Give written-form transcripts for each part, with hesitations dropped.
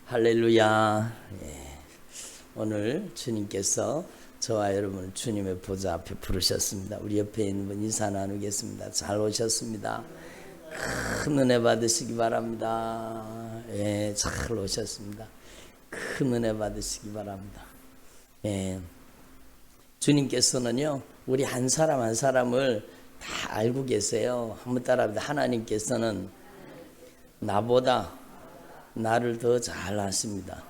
할렐루야. 오늘 주님께서 저와 여러분을 주님의 보좌 앞에 부르셨습니다. 우리 옆에 있는 분 인사 나누겠습니다. 잘 오셨습니다. 큰 은혜 받으시기 바랍니다. 잘 오셨습니다. 큰 은혜 받으시기 바랍니다. 주님께서는요, 우리 한 사람 한 사람을 다 알고 계세요. 한번 따라합니다. 하나님께서는 나보다 나를 더 잘 아십니다.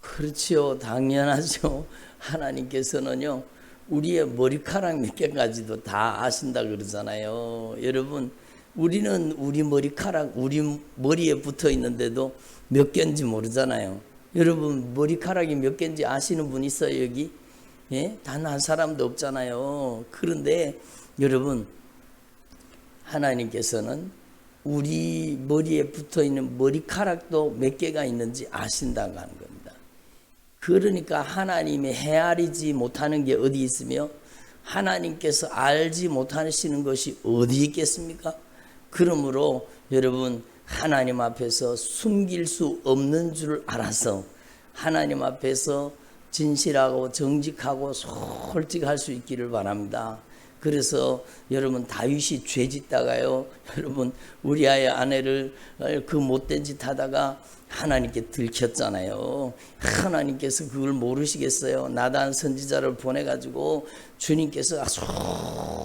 그렇지요. 당연하죠. 하나님께서는요, 우리의 머리카락 몇 개까지도 다 아신다 그러잖아요. 여러분, 우리는 우리 머리카락, 우리 머리에 붙어 있는데도 몇 개인지 모르잖아요. 여러분, 머리카락이 몇 개인지 아시는 분 있어요, 여기? 단 한 사람도 없잖아요. 그런데 여러분, 하나님께서는 우리 머리에 붙어있는 머리카락도 몇 개가 있는지 아신다고 하는 겁니다. 그러니까 하나님의 헤아리지 못하는 게 어디 있으며 하나님께서 알지 못하시는 것이 어디 있겠습니까? 그러므로 여러분, 하나님 앞에서 숨길 수 없는 줄 알아서 하나님 앞에서 진실하고 정직하고 솔직할 수 있기를 바랍니다. 그래서 여러분, 다윗이 죄짓다가요, 여러분, 우리아의 아내를 그 못된 짓 하다가 하나님께 들켰잖아요. 하나님께서 그걸 모르시겠어요? 나단 선지자를 보내가지고 주님께서 아주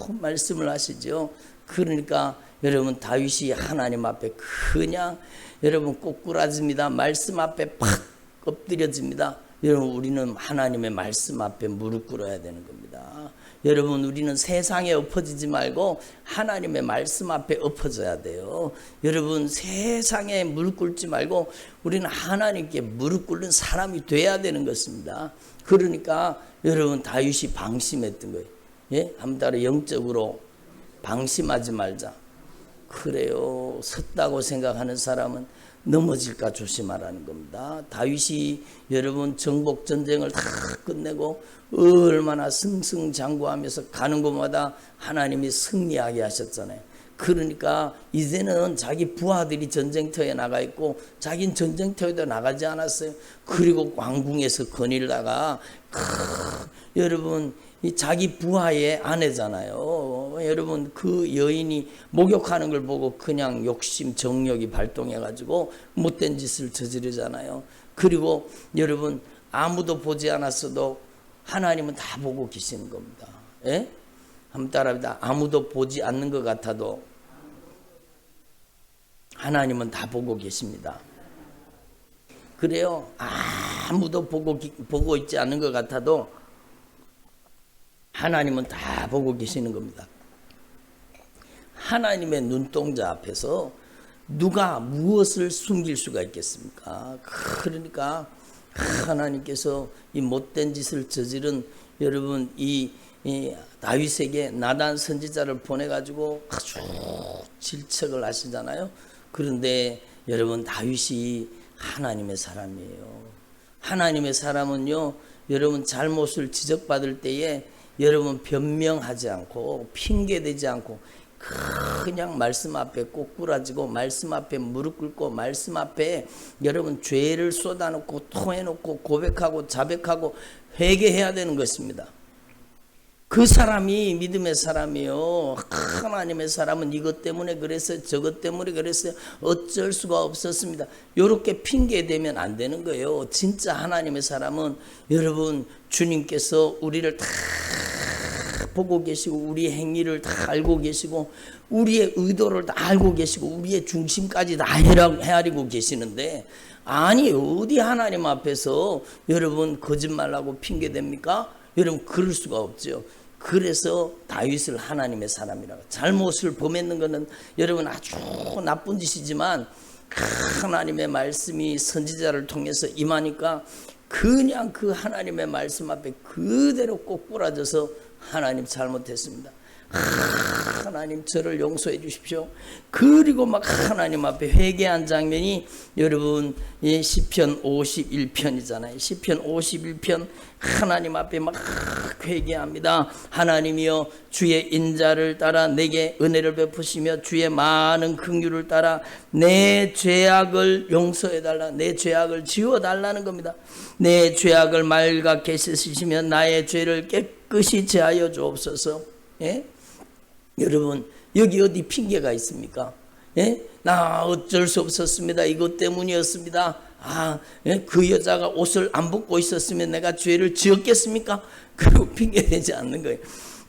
말씀을 하시죠. 그러니까 여러분, 다윗이 하나님 앞에 그냥 여러분 꼬꾸라집니다. 말씀 앞에 팍 엎드려집니다. 여러분, 우리는 하나님의 말씀 앞에 무릎 꿇어야 되는 겁니다. 여러분, 우리는 세상에 엎어지지 말고 하나님의 말씀 앞에 엎어져야 돼요. 여러분, 세상에 무릎 꿇지 말고 우리는 하나님께 무릎 꿇는 사람이 돼야 되는 것입니다. 그러니까 여러분, 다윗이 방심했던 거예요. 한번 따라 영적으로 방심하지 말자. 그래요. 섰다고 생각하는 사람은 넘어질까 조심하라는 겁니다. 다윗이 여러분 정복 전쟁을 다 끝내고 얼마나 승승장구하면서 가는 곳마다 하나님이 승리하게 하셨잖아요. 그러니까 이제는 자기 부하들이 전쟁터에 나가 있고 자기는 전쟁터에도 나가지 않았어요. 그리고 왕궁에서 거닐다가 여러분, 이 자기 부하의 아내잖아요. 여러분, 그 여인이 목욕하는 걸 보고 그냥 욕심, 정욕이 발동해가지고 못된 짓을 저지르잖아요. 그리고 여러분, 아무도 보지 않았어도 하나님은 다 보고 계시는 겁니다. 한번 따라합니다. 아무도 보지 않는 것 같아도 하나님은 다 보고 계십니다. 그래요. 아무도 보고 있지 않는 것 같아도 하나님은 다 보고 계시는 겁니다. 하나님의 눈동자 앞에서 누가 무엇을 숨길 수가 있겠습니까? 그러니까 하나님께서 이 못된 짓을 저지른 여러분, 이 다윗에게 나단 선지자를 보내가지고 아주 질책을 하시잖아요. 그런데 여러분, 다윗이 하나님의 사람이에요. 하나님의 사람은요, 여러분, 잘못을 지적받을 때에 여러분, 변명하지 않고 핑계대지 않고 그냥 말씀 앞에 꼬꾸라지고 말씀 앞에 무릎 꿇고 말씀 앞에 여러분 죄를 쏟아놓고 토해놓고 고백하고 자백하고 회개해야 되는 것입니다. 그 사람이 믿음의 사람이요. 하나님의 사람은 이것 때문에 그랬어요, 저것 때문에 그랬어요, 어쩔 수가 없었습니다. 이렇게 핑계대면 안 되는 거예요. 진짜 하나님의 사람은 여러분, 주님께서 우리를 다 보고 계시고 우리의 행위를 다 알고 계시고 우리의 의도를 다 알고 계시고 우리의 중심까지 다 헤아리고 계시는데, 아니 어디 하나님 앞에서 여러분 거짓말하고 핑계댑니까? 여러분, 그럴 수가 없죠. 그래서 다윗을 하나님의 사람이라고, 잘못을 범했는 것은 여러분 아주 나쁜 짓이지만 하나님의 말씀이 선지자를 통해서 임하니까 그냥 그 하나님의 말씀 앞에 그대로 꼬꾸라져서 하나님 잘못했습니다, 하나님 저를 용서해 주십시오. 그리고 막 하나님 앞에 회개한 장면이 여러분 시편 51편이잖아요. 시편 51편 하나님 앞에 막 회개합니다. 하나님이여 주의 인자를 따라 내게 은혜를 베푸시며 주의 많은 긍휼을 따라 내 죄악을 용서해 달라. 내 죄악을 지워 달라는 겁니다. 내 죄악을 맑게 씻으시며 나의 죄를 깨끗이 제하여 주옵소서. 예? 여러분 여기 어디 핑계가 있습니까? 예? 나 어쩔 수 없었습니다. 이것 때문이었습니다. 예? 그 여자가 옷을 안 벗고 있었으면 내가 죄를 지었겠습니까? 그리고 핑계대지 않는 거예요.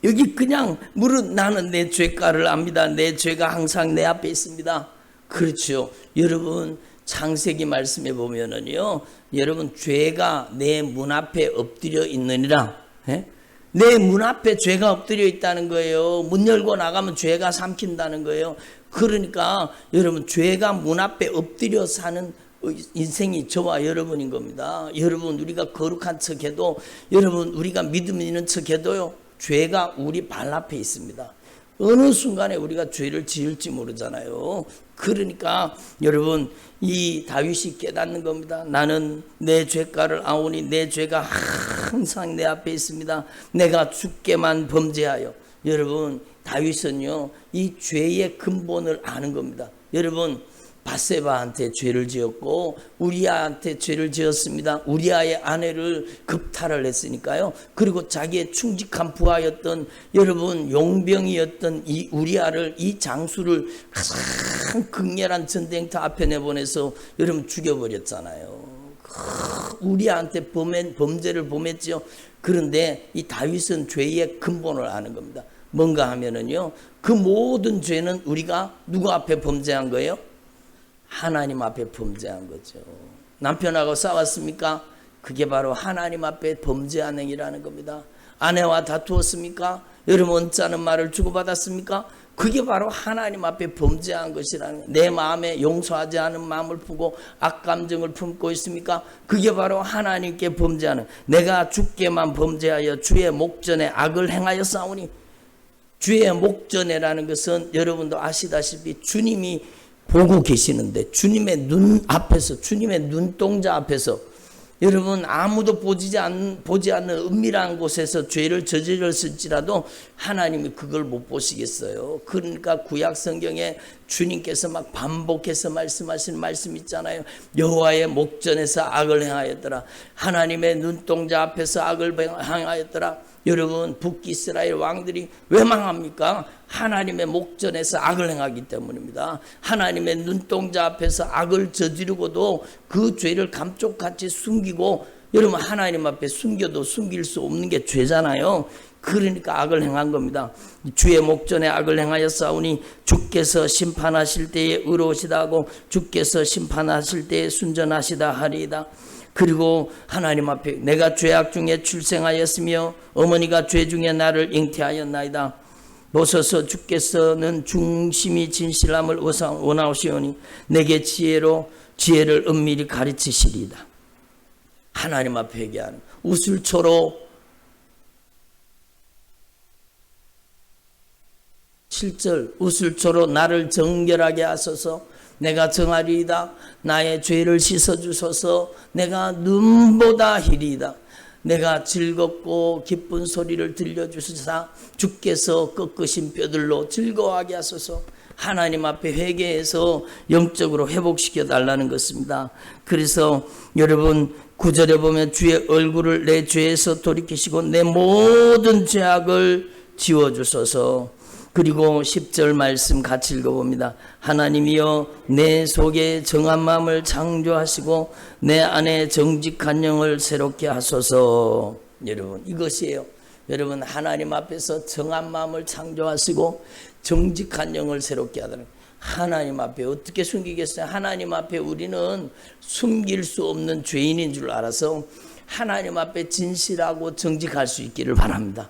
여기 그냥 물은 나는 내 죄가를 압니다. 내 죄가 항상 내 앞에 있습니다. 그렇죠. 여러분 창세기 말씀에 보면은요, 여러분 죄가 내 문 앞에 엎드려 있느니라. 예? 내 문 앞에 죄가 엎드려 있다는 거예요. 문 열고 나가면 죄가 삼킨다는 거예요. 그러니까 여러분 죄가 문 앞에 엎드려 사는 인생이 저와 여러분인 겁니다. 여러분 우리가 거룩한 척해도, 여러분 우리가 믿음 있는 척해도요, 죄가 우리 발 앞에 있습니다. 어느 순간에 우리가 죄를 지을지 모르잖아요. 그러니까 여러분 이 다윗이 깨닫는 겁니다. 나는 내 죄가를 아오니 내 죄가 항상 내 앞에 있습니다. 내가 주께만 범죄하여. 여러분 다윗은요 이 죄의 근본을 아는 겁니다. 여러분 밧세바한테 죄를 지었고 우리아한테 죄를 지었습니다. 우리아의 아내를 겁탈을 했으니까요. 그리고 자기의 충직한 부하였던 여러분 용병이었던 이 우리아를, 이 장수를 가장 극렬한 전쟁터 앞에 내보내서 여러분 죽여버렸잖아요. 우리아한테 범죄를 범했죠. 그런데 이 다윗은 죄의 근본을 아는 겁니다. 뭔가 하면은요, 그 모든 죄는 우리가 누구 앞에 범죄한 거예요? 하나님 앞에 범죄한 거죠. 남편하고 싸웠습니까? 그게 바로 하나님 앞에 범죄한 행위라는 겁니다. 아내와 다투었습니까? 여러분 언짢은 말을 주고받았습니까? 그게 바로 하나님 앞에 범죄한 것이라는 거예요. 내 마음에 용서하지 않은 마음을 품고 악감정을 품고 있습니까? 그게 바로 하나님께 범죄하는, 내가 주께만 범죄하여 주의 목전에 악을 행하여 싸우니. 주의 목전에라는 것은 여러분도 아시다시피 주님이 보고 계시는데, 주님의 눈 앞에서, 주님의 눈동자 앞에서, 여러분 아무도 보지 않는 은밀한 곳에서 죄를 저질렀을지라도 하나님이 그걸 못 보시겠어요. 그러니까 구약 성경에 주님께서 막 반복해서 말씀하시는 말씀 있잖아요. 여호와의 목전에서 악을 행하였더라. 하나님의 눈동자 앞에서 악을 행하였더라. 여러분 북이스라엘 왕들이 왜 망합니까? 하나님의 목전에서 악을 행하기 때문입니다. 하나님의 눈동자 앞에서 악을 저지르고도 그 죄를 감쪽같이 숨기고, 여러분 하나님 앞에 숨겨도 숨길 수 없는 게 죄잖아요. 그러니까 악을 행한 겁니다. 주의 목전에 악을 행하여 싸우니 주께서 심판하실 때에 의로우시다 하고 주께서 심판하실 때에 순전하시다 하리이다. 그리고 하나님 앞에 내가 죄악 중에 출생하였으며 어머니가 죄 중에 나를 잉태하였나이다. 보소서 주께서는 중심이 진실함을 원하시오니 내게 지혜를 은밀히 가르치시리이다. 하나님 앞에 얘기하는 우슬초로 7절 우슬초로 나를 정결하게 하소서. 내가 정하리이다. 나의 죄를 씻어주소서. 내가 눈보다 희리이다. 내가 즐겁고 기쁜 소리를 들려주시사 주께서 꺾으신 뼈들로 즐거워하게 하소서. 하나님 앞에 회개해서 영적으로 회복시켜 달라는 것입니다. 그래서 여러분 9절에 보면 주의 얼굴을 내 죄에서 돌이키시고 내 모든 죄악을 지워주소서. 그리고 10절 말씀 같이 읽어봅니다. 하나님이여 내 속에 정한 마음을 창조하시고 내 안에 정직한 영을 새롭게 하소서. 여러분 이것이에요. 여러분 하나님 앞에서 정한 마음을 창조하시고 정직한 영을 새롭게 하다는, 하나님 앞에 어떻게 숨기겠어요? 하나님 앞에 우리는 숨길 수 없는 죄인인 줄 알아서 하나님 앞에 진실하고 정직할 수 있기를 바랍니다.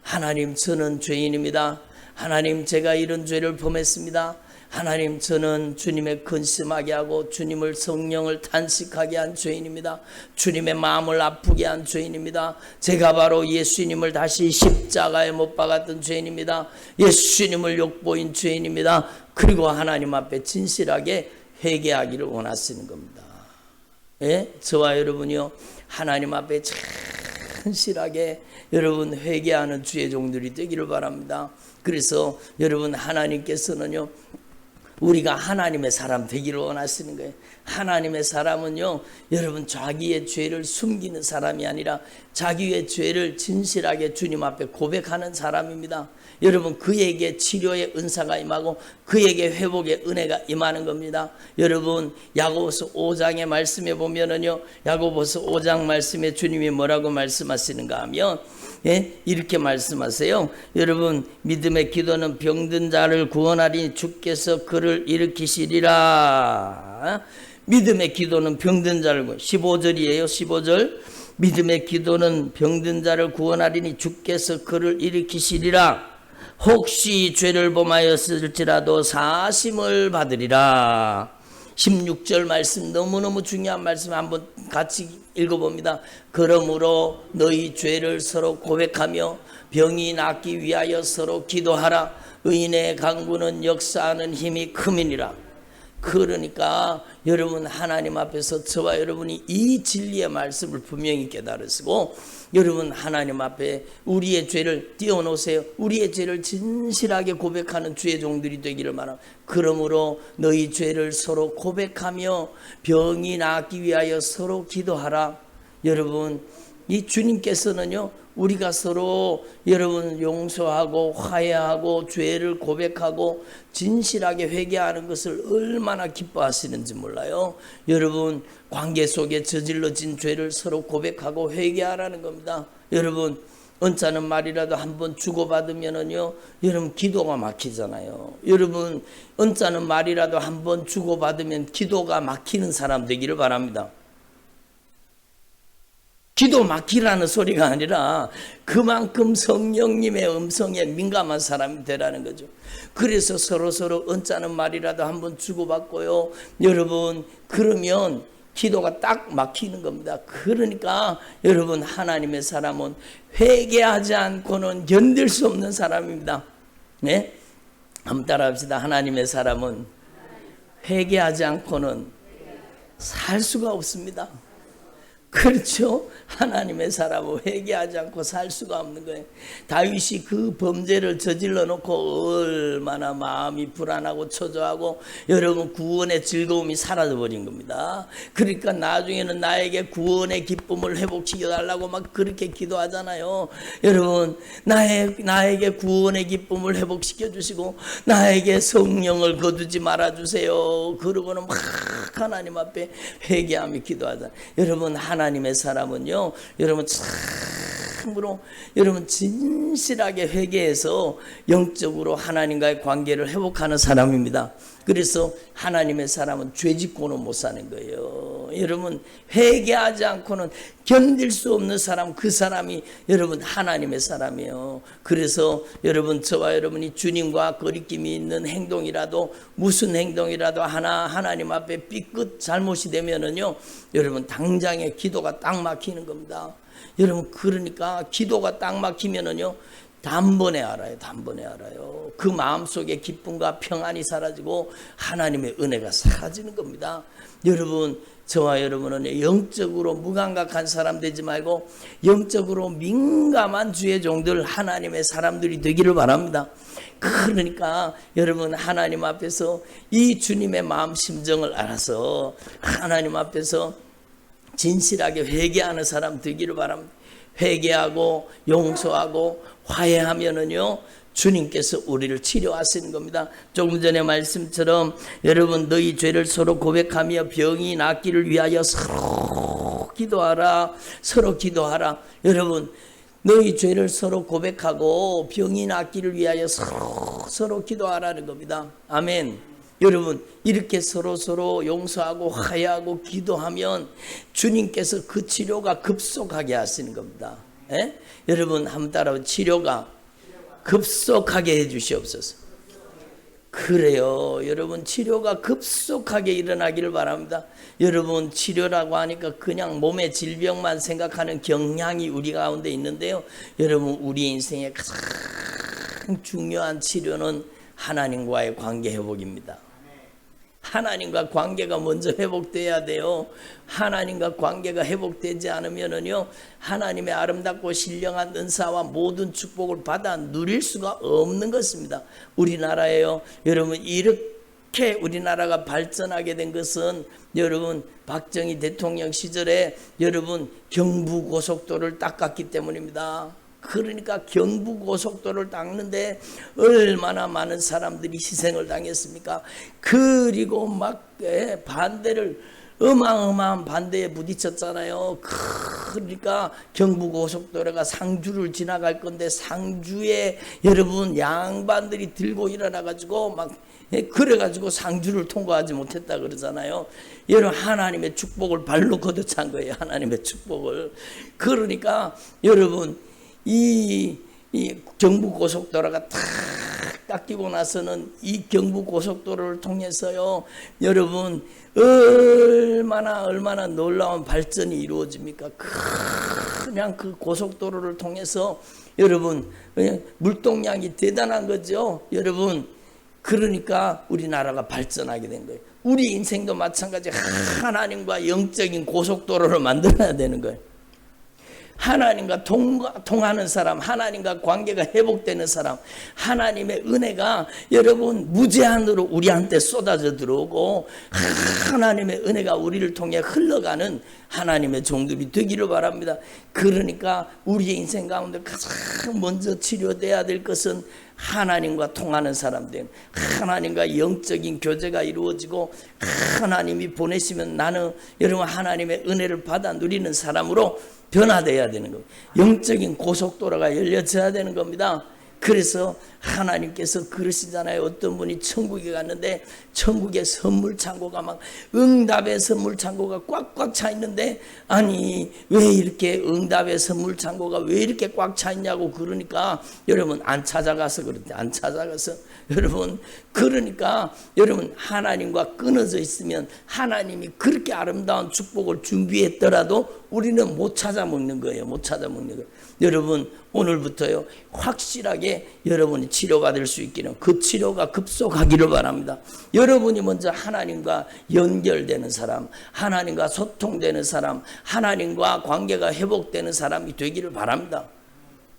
하나님 저는 죄인입니다. 하나님 제가 이런 죄를 범했습니다. 하나님, 저는 주님의 근심하게 하고 주님을 성령을 탄식하게 한 죄인입니다. 주님의 마음을 아프게 한 죄인입니다. 제가 바로 예수님을 다시 십자가에 못 박았던 죄인입니다. 예수님을 욕보인 죄인입니다. 그리고 하나님 앞에 진실하게 회개하기를 원하시는 겁니다. 예? 저와 여러분이요, 하나님 앞에 진실하게 여러분 회개하는 주의 종들이 되기를 바랍니다. 그래서 여러분, 하나님께서는요, 우리가 하나님의 사람 되기를 원하시는 거예요. 하나님의 사람은요, 여러분, 자기의 죄를 숨기는 사람이 아니라 자기의 죄를 진실하게 주님 앞에 고백하는 사람입니다. 여러분, 그에게 치료의 은사가 임하고 그에게 회복의 은혜가 임하는 겁니다. 여러분, 야고보서 5장의 말씀에 보면은요, 야고보서 5장 말씀에 주님이 뭐라고 말씀하시는가 하면, 예? 이렇게 말씀하세요. 여러분, 믿음의 기도는 병든 자를 구원하리니 주께서 그를 일으키시리라. 믿음의 기도는 병든 자를 15절이에요. 15절. 믿음의 기도는 병든 자를 구원하리니 주께서 그를 일으키시리라. 혹시 죄를 범하였을지라도 사심을 받으리라. 16절 말씀, 너무너무 중요한 말씀, 한번 같이 읽어봅니다. 그러므로 너희 죄를 서로 고백하며 병이 낫기 위하여 서로 기도하라. 의인의 간구는 역사하는 힘이 큼이니라. 그러니까 여러분, 하나님 앞에서 저와 여러분이 이 진리의 말씀을 분명히 깨달으시고, 여러분, 하나님 앞에 우리의 죄를 띄워놓으세요. 우리의 죄를 진실하게 고백하는 주의 종들이 되기를 바랍니다. 그러므로 너희 죄를 서로 고백하며 병이 낫기 위하여 서로 기도하라. 여러분, 이 주님께서는요, 우리가 서로 여러분 용서하고 화해하고 죄를 고백하고 진실하게 회개하는 것을 얼마나 기뻐하시는지 몰라요. 여러분, 관계 속에 저질러진 죄를 서로 고백하고 회개하라는 겁니다. 여러분, 언짢은 말이라도 한번 주고받으면은요, 여러분, 기도가 막히잖아요. 여러분, 언짢은 말이라도 한번 주고받으면 기도가 막히는 사람 되기를 바랍니다. 기도 막히라는 소리가 아니라 그만큼 성령님의 음성에 민감한 사람이 되라는 거죠. 그래서 서로 언짢은 말이라도 한번 주고받고요, 여러분, 그러면 기도가 딱 막히는 겁니다. 그러니까 여러분, 하나님의 사람은 회개하지 않고는 견딜 수 없는 사람입니다. 네? 한번 따라합시다. 하나님의 사람은 회개하지 않고는 살 수가 없습니다. 그렇죠? 하나님의 사람은 회개하지 않고 살 수가 없는 거예요. 다윗이 그 범죄를 저질러 놓고 얼마나 마음이 불안하고 초조하고 여러분, 구원의 즐거움이 사라져 버린 겁니다. 그러니까 나중에는 나에게 구원의 기쁨을 회복시켜 달라고 막 그렇게 기도하잖아요. 여러분, 나에게 구원의 기쁨을 회복시켜 주시고 나에게 성령을 거두지 말아 주세요. 그러고는 막 하나님 앞에 회개하며 기도하잖아요. 여러분, 하나님의 사람은요, 여러분, 참으로 여러분 진실하게 회개해서 영적으로 하나님과의 관계를 회복하는 사람입니다. 그래서 하나님의 사람은 죄 짓고는 못 사는 거예요. 여러분, 회개하지 않고는 견딜 수 없는 사람, 그 사람이 여러분 하나님의 사람이에요. 그래서 여러분, 저와 여러분이 주님과 거리낌이 있는 행동이라도, 무슨 행동이라도 하나님 앞에 삐끗 잘못이 되면은요, 여러분, 당장에 기도가 딱 막히는 겁니다. 여러분, 그러니까 기도가 딱 막히면은요, 단번에 알아요. 단번에 알아요. 그 마음속에 기쁨과 평안이 사라지고 하나님의 은혜가 사라지는 겁니다. 여러분, 저와 여러분은 영적으로 무감각한 사람 되지 말고 영적으로 민감한 주의 종들, 하나님의 사람들이 되기를 바랍니다. 그러니까 여러분, 하나님 앞에서 이 주님의 마음 심정을 알아서 하나님 앞에서 진실하게 회개하는 사람 되기를 바랍니다. 회개하고 용서하고 화해하면은요, 주님께서 우리를 치료하시는 겁니다. 조금 전에 말씀처럼 여러분, 너희 죄를 서로 고백하며 병이 낫기를 위하여 서로 기도하라. 서로 기도하라. 여러분, 너희 죄를 서로 고백하고 병이 낫기를 위하여 서로 기도하라는 겁니다. 아멘. 여러분, 이렇게 서로 용서하고 화해하고 기도하면 주님께서 그 치료가 급속하게 하시는 겁니다. 예? 여러분, 한번 따라하면 치료가 급속하게 해 주시옵소서. 그래요. 여러분 치료가 급속하게 일어나기를 바랍니다. 여러분 치료라고 하니까 그냥 몸의 질병만 생각하는 경향이 우리 가운데 있는데요. 여러분 우리 인생의 가장 중요한 치료는 하나님과의 관계 회복입니다. 하나님과 관계가 먼저 회복돼야 돼요. 하나님과 관계가 회복되지 않으면은요, 하나님의 아름답고 신령한 은사와 모든 축복을 받아 누릴 수가 없는 것입니다. 우리나라에요, 여러분 이렇게 우리나라가 발전하게 된 것은 여러분 박정희 대통령 시절에 여러분 경부고속도로를 닦았기 때문입니다. 그러니까 경부고속도로를 닦는데 얼마나 많은 사람들이 희생을 당했습니까? 그리고 막 반대를 어마어마한 반대에 부딪혔잖아요. 그러니까 경부고속도로가 상주를 지나갈 건데 상주에 여러분 양반들이 들고 일어나가지고 막 그래가지고 상주를 통과하지 못했다 그러잖아요. 여러분 하나님의 축복을 발로 걷어찬 거예요. 하나님의 축복을. 그러니까 여러분 이 경부고속도로가 탁 닦이고 나서는 이 경부고속도로를 통해서요, 여러분 얼마나 놀라운 발전이 이루어집니까? 그냥 그 고속도로를 통해서 여러분 물동량이 대단한 거죠, 여러분. 그러니까 우리나라가 발전하게 된 거예요. 우리 인생도 마찬가지. 하나님과 영적인 고속도로를 만들어야 되는 거예요. 하나님과 통하는 사람, 하나님과 관계가 회복되는 사람, 하나님의 은혜가 여러분 무제한으로 우리한테 쏟아져 들어오고 하나님의 은혜가 우리를 통해 흘러가는 하나님의 종들이 되기를 바랍니다. 그러니까 우리의 인생 가운데 가장 먼저 치료돼야 될 것은 하나님과 통하는 사람들, 하나님과 영적인 교제가 이루어지고 하나님이 보내시면 나는 여러분 하나님의 은혜를 받아 누리는 사람으로 변화되어야 되는 겁니다. 영적인 고속도로가 열려져야 되는 겁니다. 그래서 하나님께서 그러시잖아요. 어떤 분이 천국에 갔는데 천국의 선물 창고가 막 응답의 선물 창고가 꽉꽉 차 있는데, 아니 왜 이렇게 응답의 선물 창고가 왜 이렇게 꽉 차 있냐고 그러니까 여러분 안 찾아가서 그런데 안 찾아가서 여러분 그러니까 여러분 하나님과 끊어져 있으면 하나님이 그렇게 아름다운 축복을 준비했더라도 우리는 못 찾아 먹는 거예요. 못 찾아 먹는 거예요. 여러분 오늘부터요 확실하게 여러분이 치료받을 수 있기는 그 치료가 급속하기를 바랍니다. 여러분이 먼저 하나님과 연결되는 사람, 하나님과 소통되는 사람, 하나님과 관계가 회복되는 사람이 되기를 바랍니다.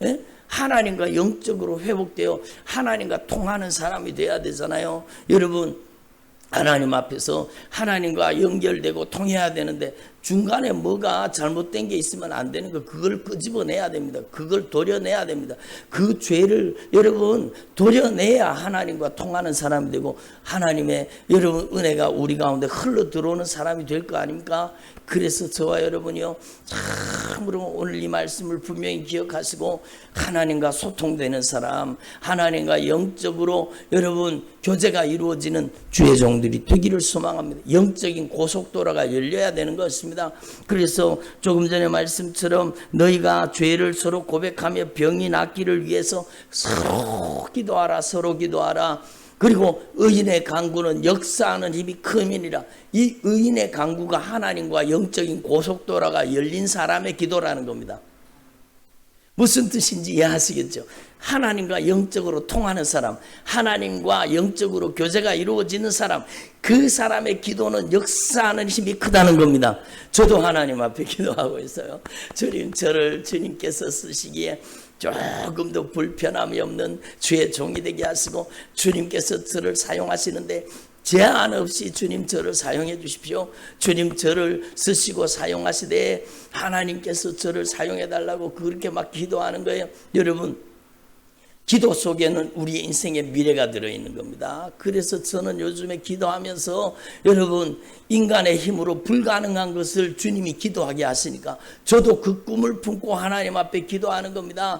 예? 하나님과 영적으로 회복되어 하나님과 통하는 사람이 돼야 되잖아요. 여러분 하나님 앞에서 하나님과 연결되고 통해야 되는데 중간에 뭐가 잘못된 게 있으면 안 되는 거, 그걸 끄집어내야 됩니다. 그걸 도려내야 됩니다. 그 죄를 여러분 도려내야 하나님과 통하는 사람이 되고 하나님의 여러분 은혜가 우리 가운데 흘러 들어오는 사람이 될 거 아닙니까? 그래서 저와 여러분이요 참으로 오늘 이 말씀을 분명히 기억하시고 하나님과 소통되는 사람, 하나님과 영적으로 여러분 교제가 이루어지는 주의 종들이 되기를 소망합니다. 영적인 고속도로가 열려야 되는 것입니다. 그래서 조금 전에 말씀처럼 너희가 죄를 서로 고백하며 병이 낫기를 위해서 서로 기도하라, 서로 기도하라. 그리고 의인의 간구는 역사하는 힘이 큼이니라. 이 의인의 간구가 하나님과 영적인 고속도로가 열린 사람의 기도라는 겁니다. 무슨 뜻인지 이해하시겠죠? 하나님과 영적으로 통하는 사람, 하나님과 영적으로 교제가 이루어지는 사람, 그 사람의 기도는 역사하는 힘이 크다는 겁니다. 저도 하나님 앞에 기도하고 있어요. 저를 주님께서 쓰시기에 조금도 불편함이 없는 주의 종이 되게 하시고 주님께서 저를 사용하시는데 제한 없이 주님 저를 사용해 주십시오. 주님 저를 쓰시고 사용하시되 하나님께서 저를 사용해 달라고 그렇게 막 기도하는 거예요. 여러분 기도 속에는 우리 인생의 미래가 들어있는 겁니다. 그래서 저는 요즘에 기도하면서 여러분 인간의 힘으로 불가능한 것을 주님이 기도하게 하시니까 저도 그 꿈을 품고 하나님 앞에 기도하는 겁니다.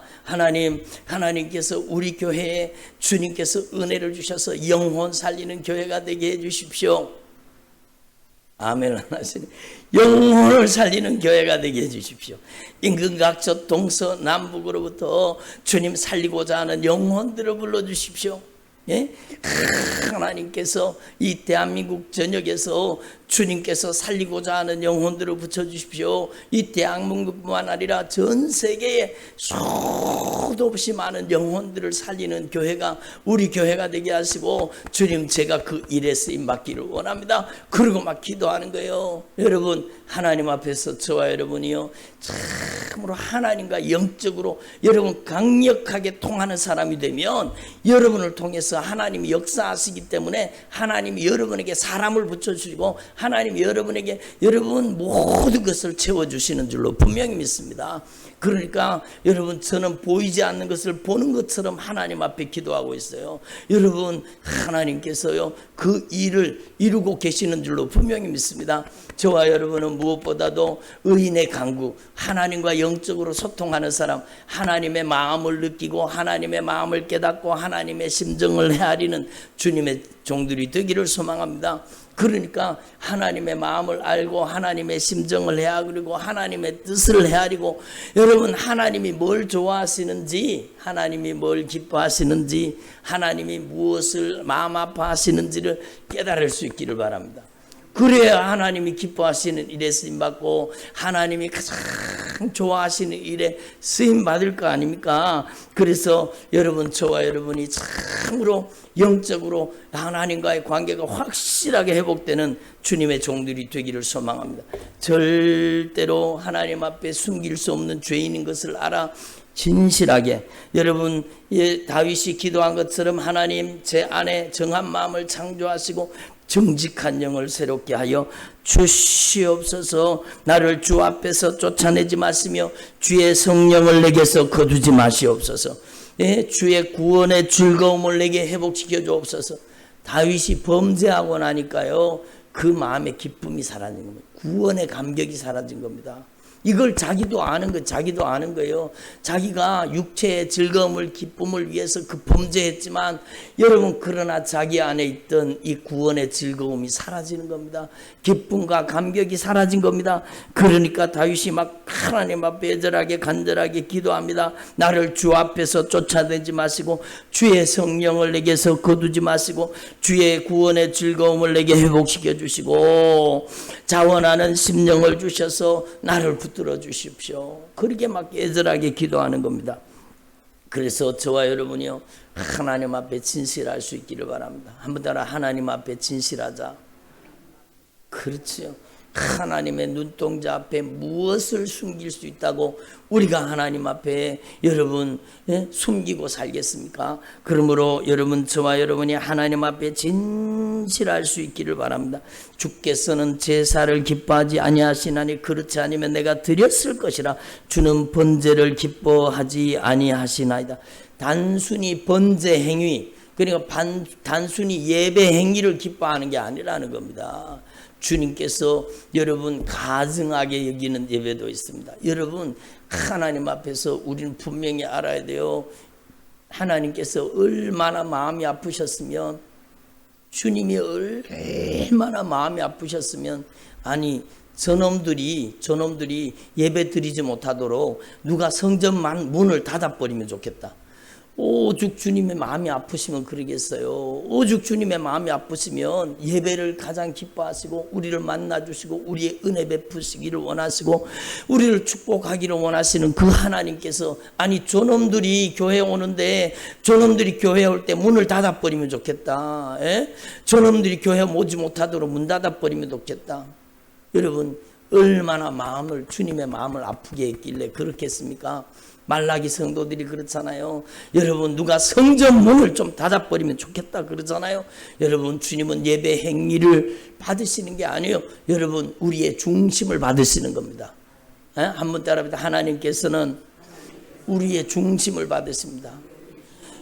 하나님께서 우리 교회에 주님께서 은혜를 주셔서 영혼 살리는 교회가 되게 해 주십시오. 아멘 안 하시네. 영혼을 살리는 교회가 되게 해주십시오. 인근 각처 동서 남북으로부터 주님 살리고자 하는 영혼들을 불러주십시오. 예? 하나님께서 이 대한민국 전역에서 주님께서 살리고자 하는 영혼들을 붙여주십시오. 이 대한민국뿐만 아니라 전 세계에 수도 없이 많은 영혼들을 살리는 교회가 우리 교회가 되게 하시고, 주님 제가 그 일에 쓰임받기를 원합니다. 그리고 막 기도하는 거예요. 여러분, 하나님 앞에서 저와 여러분이요, 참으로 하나님과 영적으로 여러분 강력하게 통하는 사람이 되면, 여러분을 통해서 하나님이 역사하시기 때문에 하나님이 여러분에게 사람을 붙여주시고 하나님이 여러분에게 여러분 모든 것을 채워주시는 줄로 분명히 믿습니다. 그러니까 여러분, 저는 보이지 않는 것을 보는 것처럼 하나님 앞에 기도하고 있어요. 여러분, 하나님께서요 그 일을 이루고 계시는 줄로 분명히 믿습니다. 저와 여러분은 무엇보다도 의인의 강구, 하나님과 영적으로 소통하는 사람, 하나님의 마음을 느끼고 하나님의 마음을 깨닫고 하나님의 심정을 헤아리는 주님의 종들이 되기를 소망합니다. 그러니까 하나님의 마음을 알고 하나님의 심정을 헤아리고 하나님의 뜻을 헤아리고, 여러분 하나님이 뭘 좋아하시는지, 하나님이 뭘 기뻐하시는지, 하나님이 무엇을 마음 아파하시는지를 깨달을 수 있기를 바랍니다. 그래야 하나님이 기뻐하시는 일에 쓰임받고 하나님이 가장 좋아하시는 일에 쓰임받을 거 아닙니까? 그래서 여러분, 저와 여러분이 참으로 영적으로 하나님과의 관계가 확실하게 회복되는 주님의 종들이 되기를 소망합니다. 절대로 하나님 앞에 숨길 수 없는 죄인인 것을 알아 진실하게, 여러분 다윗이 기도한 것처럼 하나님 제 안에 정한 마음을 창조하시고 정직한 영을 새롭게 하여 주시옵소서. 나를 주 앞에서 쫓아내지 마시며 주의 성령을 내게서 거두지 마시옵소서. 예, 주의 구원의 즐거움을 내게 회복시켜 주옵소서. 다윗이 범죄하고 나니까요 그 마음의 기쁨이 사라진 겁니다. 구원의 감격이 사라진 겁니다. 이걸 자기도 아는 거예요. 자기가 육체의 즐거움을, 기쁨을 위해서 그 범죄했지만, 여러분 그러나 자기 안에 있던 이 구원의 즐거움이 사라지는 겁니다. 기쁨과 감격이 사라진 겁니다. 그러니까 다윗이 막 하나님 앞에 애절하게 간절하게 기도합니다. 나를 주 앞에서 쫓아내지 마시고 주의 성령을 내게서 거두지 마시고 주의 구원의 즐거움을 내게 회복시켜 주시고 자원하는 심령을 주셔서 나를 붙들어 주십시오. 그렇게 막 애절하게 기도하는 겁니다. 그래서 저와 여러분이요 하나님 앞에 진실할 수 있기를 바랍니다. 한번 따라 하나님 앞에 진실하자. 그렇지요. 하나님의 눈동자 앞에 무엇을 숨길 수 있다고 우리가 하나님 앞에 여러분 숨기고 살겠습니까? 그러므로 여러분, 저와 여러분이 하나님 앞에 진실할 수 있기를 바랍니다. 주께서는 제사를 기뻐하지 아니하시나니 그렇지 않으면 내가 드렸을 것이라. 주는 번제를 기뻐하지 아니하시나이다. 단순히 번제 행위, 그러니까 단순히 예배 행위를 기뻐하는 게 아니라는 겁니다. 주님께서 여러분 가증하게 여기는 예배도 있습니다. 여러분 하나님 앞에서 우리는 분명히 알아야 돼요. 하나님께서 얼마나 마음이 아프셨으면, 주님이 얼마나 마음이 아프셨으면, 아니 저놈들이 예배 드리지 못하도록 누가 성전 문을 닫아버리면 좋겠다. 오죽 주님의 마음이 아프시면 그러겠어요. 오죽 주님의 마음이 아프시면 예배를 가장 기뻐하시고 우리를 만나주시고 우리의 은혜 베푸시기를 원하시고 우리를 축복하기를 원하시는 그 하나님께서, 아니 저놈들이 교회 오는데 저놈들이 교회 올 때 문을 닫아버리면 좋겠다. 저놈들이 교회 오지 못하도록 문 닫아버리면 좋겠다. 여러분 얼마나 주님의 마음을 아프게 했길래 그렇겠습니까? 말라기 성도들이 그렇잖아요. 여러분 누가 성전 문을 좀 닫아버리면 좋겠다 그러잖아요. 여러분 주님은 예배 행위를 받으시는 게 아니에요. 여러분 우리의 중심을 받으시는 겁니다. 한번 따라합니다. 하나님께서는 우리의 중심을 받으십니다.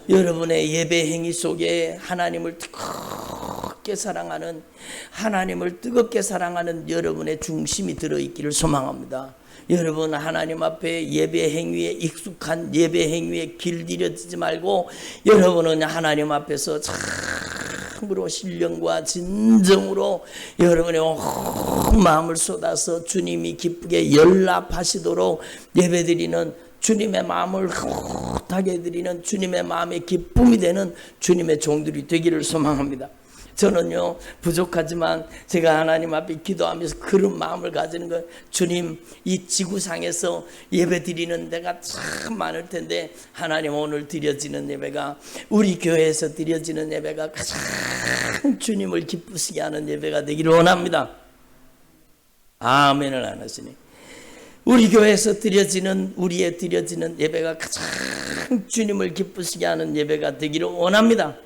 여러분의 예배 행위 속에 하나님을 뜨겁게 사랑하는 여러분의 중심이 들어있기를 소망합니다. 여러분 하나님 앞에 예배 행위에 익숙한 예배 행위에 길들여지지 말고, 여러분은 하나님 앞에서 참으로 신령과 진정으로 여러분의 온 마음을 쏟아서 주님이 기쁘게 연락하시도록 예배드리는 주님의 마음을 흐뭇하게 드리는 주님의 마음의 기쁨이 되는 주님의 종들이 되기를 소망합니다. 저는요 부족하지만 제가 하나님 앞에 기도하면서 그런 마음을 가지는 거, 주님 이 지구상에서 예배 드리는 데가 참 많을 텐데 하나님 오늘 드려지는 예배가, 우리 교회에서 드려지는 예배가 가장 주님을 기쁘시게 하는 예배가 되기를 원합니다. 아멘을 안 하시니, 우리 교회에서 우리의 드려지는 예배가 가장 주님을 기쁘시게 하는 예배가 되기를 원합니다.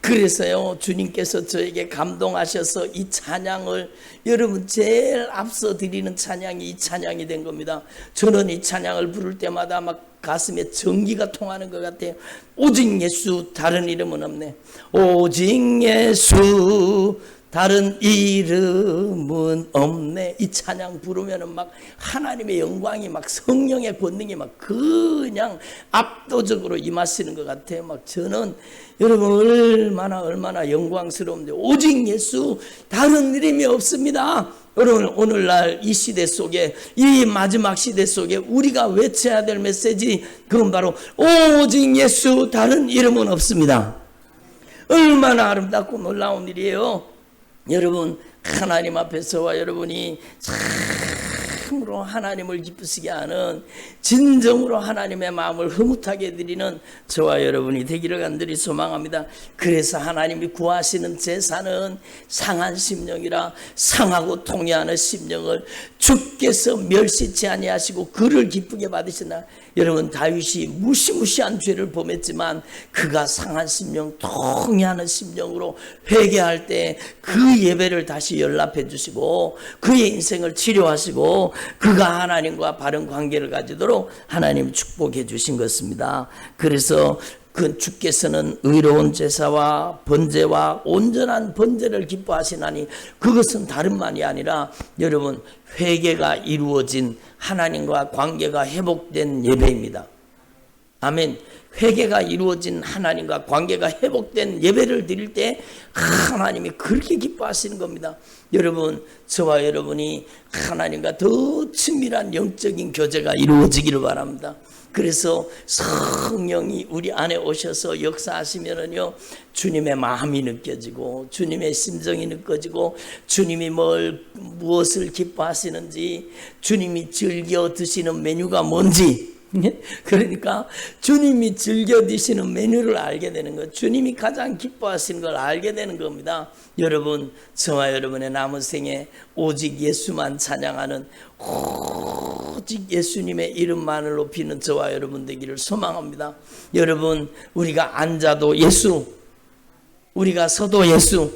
그래서요 주님께서 저에게 감동하셔서 이 찬양을, 여러분 제일 앞서 드리는 찬양이 이 찬양이 된 겁니다. 저는 이 찬양을 부를 때마다 막 가슴에 전기가 통하는 것 같아요. 오직 예수 다른 이름은 없네. 오직 예수 다른 이름은 없네. 이 찬양 부르면은 막 하나님의 영광이, 막 성령의 권능이 막 그냥 압도적으로 임하시는 것 같아요. 막 저는 여러분 얼마나 영광스러운데, 오직 예수 다른 이름이 없습니다. 여러분 오늘날 이 시대 속에, 이 마지막 시대 속에 우리가 외쳐야 될 메시지, 그건 바로 오직 예수 다른 이름은 없습니다. 얼마나 아름답고 놀라운 일이에요. 여러분 하나님 앞에서와 여러분이 참으로 하나님을 기쁘시게 하는, 진정으로 하나님의 마음을 흐뭇하게 드리는 저와 여러분이 되기를 간절히 소망합니다. 그래서 하나님이 구하시는 제사는 상한 심령이라, 상하고 통해하는 심령을 주께서 멸시치 아니하시고 그를 기쁘게 받으신다. 여러분 다윗이 무시무시한 죄를 범했지만 그가 상한 심령, 통해하는 심령으로 회개할 때 그 예배를 다시 연락해 주시고 그의 인생을 치료하시고 그가 하나님과 바른 관계를 가지도록 하나님 축복해 주신 것입니다. 그래서 그 주께서는 의로운 제사와 번제와 온전한 번제를 기뻐하시나니, 그것은 다른 말이 아니라 여러분 회개가 이루어진, 하나님과 관계가 회복된 예배입니다. 아멘. 회개가 이루어진, 하나님과 관계가 회복된 예배를 드릴 때 하나님이 그렇게 기뻐하시는 겁니다. 여러분 저와 여러분이 하나님과 더 친밀한 영적인 교제가 이루어지기를 바랍니다. 그래서 성령이 우리 안에 오셔서 역사하시면은요 주님의 마음이 느껴지고 주님의 심정이 느껴지고 주님이 무엇을 기뻐하시는지, 주님이 즐겨 드시는 메뉴가 뭔지, 그러니까 주님이 즐겨 드시는 메뉴를 알게 되는 것, 주님이 가장 기뻐하시는 걸 알게 되는 겁니다. 여러분 저와 여러분의 남은 생에 오직 예수만 찬양하는, 오직 예수님의 이름만을 높이는 저와 여러분 되기를 소망합니다. 여러분 우리가 앉아도 예수, 우리가 서도 예수,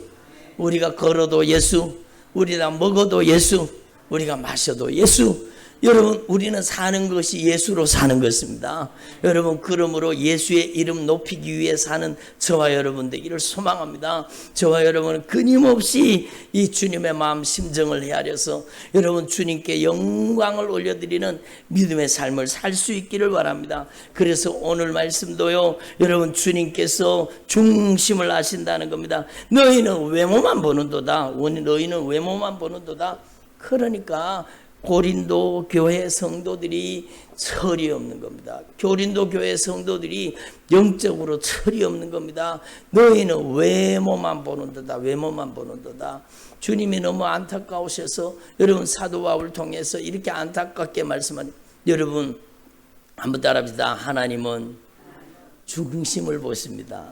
우리가 걸어도 예수, 우리가 먹어도 예수, 우리가 마셔도 예수. 여러분 우리는 사는 것이 예수로 사는 것입니다. 여러분 그러므로 예수의 이름 높이기 위해 사는 저와 여러분 되기를 소망합니다. 저와 여러분은 끊임없이 이 주님의 마음 심정을 헤아려서 여러분 주님께 영광을 올려드리는 믿음의 삶을 살 수 있기를 바랍니다. 그래서 오늘 말씀도요 여러분 주님께서 중심을 아신다는 겁니다. 너희는 외모만 보는도다. 너희는 외모만 보는도다. 그러니까 고린도 교회 성도들이 철이 없는 겁니다. 고린도 교회 성도들이 영적으로 철이 없는 겁니다. 너희는 외모만 보는도다. 외모만 보는도다. 주님이 너무 안타까우셔서 여러분 사도 바울을 통해서 이렇게 안타깝게 말씀하는, 여러분 한번 따라합시다. 하나님은 중심을 보십니다.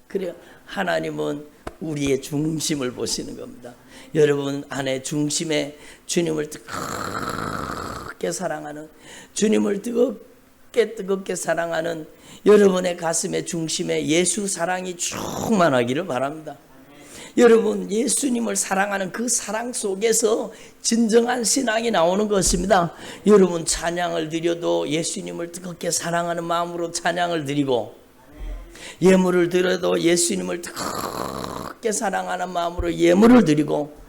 그래요. 하나님은 우리의 중심을 보시는 겁니다. 여러분 안에 중심에 주님을 뜨겁게 사랑하는, 주님을 뜨겁게 사랑하는 여러분의 가슴의 중심에 예수 사랑이 충만하기를 바랍니다. 여러분 예수님을 사랑하는 그 사랑 속에서 진정한 신앙이 나오는 것입니다. 여러분 찬양을 드려도 예수님을 뜨겁게 사랑하는 마음으로 찬양을 드리고, 예물을 드려도 예수님을 뜨겁게 사랑하는 마음으로 예물을 드리고,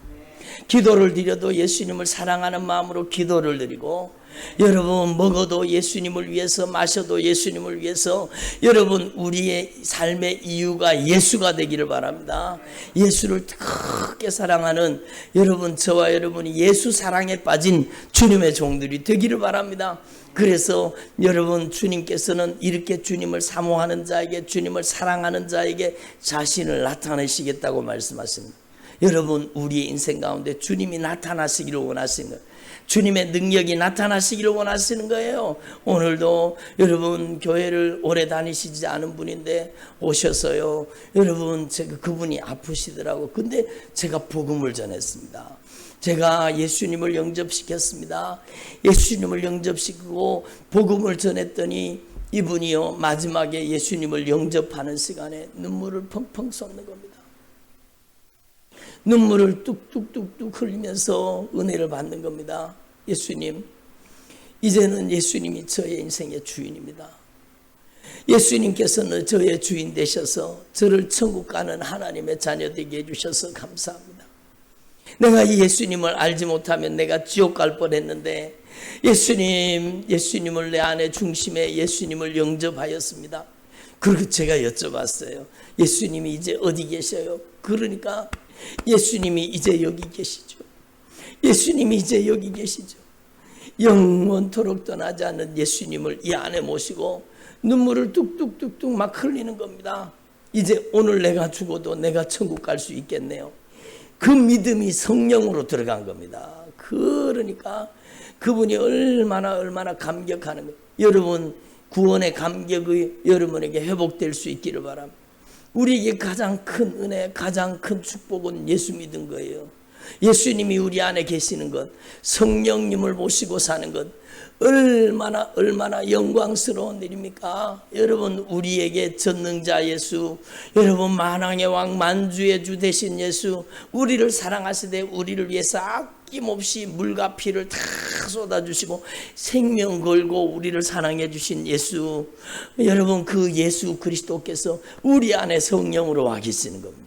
기도를 드려도 예수님을 사랑하는 마음으로 기도를 드리고, 여러분 먹어도 예수님을 위해서, 마셔도 예수님을 위해서, 여러분 우리의 삶의 이유가 예수가 되기를 바랍니다. 예수를 크게 사랑하는 여러분, 저와 여러분이 예수 사랑에 빠진 주님의 종들이 되기를 바랍니다. 그래서 여러분, 주님께서는 이렇게 주님을 사모하는 자에게, 주님을 사랑하는 자에게 자신을 나타내시겠다고 말씀하십니다. 여러분, 우리의 인생 가운데 주님이 나타나시기를 원하시는 거예요. 주님의 능력이 나타나시기를 원하시는 거예요. 오늘도 여러분 교회를 오래 다니시지 않은 분인데 오셔서요, 여러분 제가 그분이 아프시더라고. 근데 제가 복음을 전했습니다. 제가 예수님을 영접시켰습니다. 예수님을 영접시키고 복음을 전했더니 이분이요, 마지막에 예수님을 영접하는 시간에 눈물을 펑펑 쏟는 겁니다. 눈물을 뚝뚝뚝뚝 흘리면서 은혜를 받는 겁니다. 예수님, 이제는 예수님이 저의 인생의 주인입니다. 예수님께서는 저의 주인 되셔서 저를 천국 가는 하나님의 자녀 되게 해주셔서 감사합니다. 내가 이 예수님을 알지 못하면 내가 지옥 갈 뻔했는데, 예수님을 내 안의 중심에 예수님을 영접하였습니다. 그리고 제가 여쭤봤어요. 예수님이 이제 어디 계셔요? 그러니까 예수님이 이제 여기 계시죠. 예수님이 이제 여기 계시죠. 영원토록 떠나지 않는 예수님을 이 안에 모시고 눈물을 뚝뚝뚝뚝 막 흘리는 겁니다. 이제 오늘 내가 죽어도 내가 천국 갈 수 있겠네요. 그 믿음이 성령으로 들어간 겁니다. 그러니까 그분이 얼마나 감격하는 거예요. 여러분, 구원의 감격이 여러분에게 회복될 수 있기를 바랍니다. 우리에게 가장 큰 은혜, 가장 큰 축복은 예수 믿은 거예요. 예수님이 우리 안에 계시는 것, 성령님을 모시고 사는 것, 얼마나 영광스러운 일입니까? 여러분, 우리에게 전능자 예수, 여러분 만왕의 왕, 만주의 주 되신 예수, 우리를 사랑하시되 우리를 위해서 아낌없이 물과 피를 다 쏟아주시고 생명 걸고 우리를 사랑해 주신 예수, 여러분 그 예수 그리스도께서 우리 안에 성령으로 와 계시는 겁니다.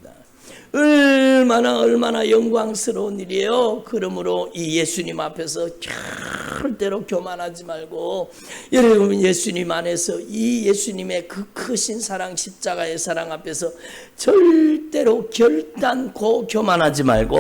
얼마나 영광스러운 일이에요. 그러므로 이 예수님 앞에서 절대로 교만하지 말고, 여러분 예수님 안에서 이 예수님의 그 크신 사랑, 십자가의 사랑 앞에서 절대로 결단코 교만하지 말고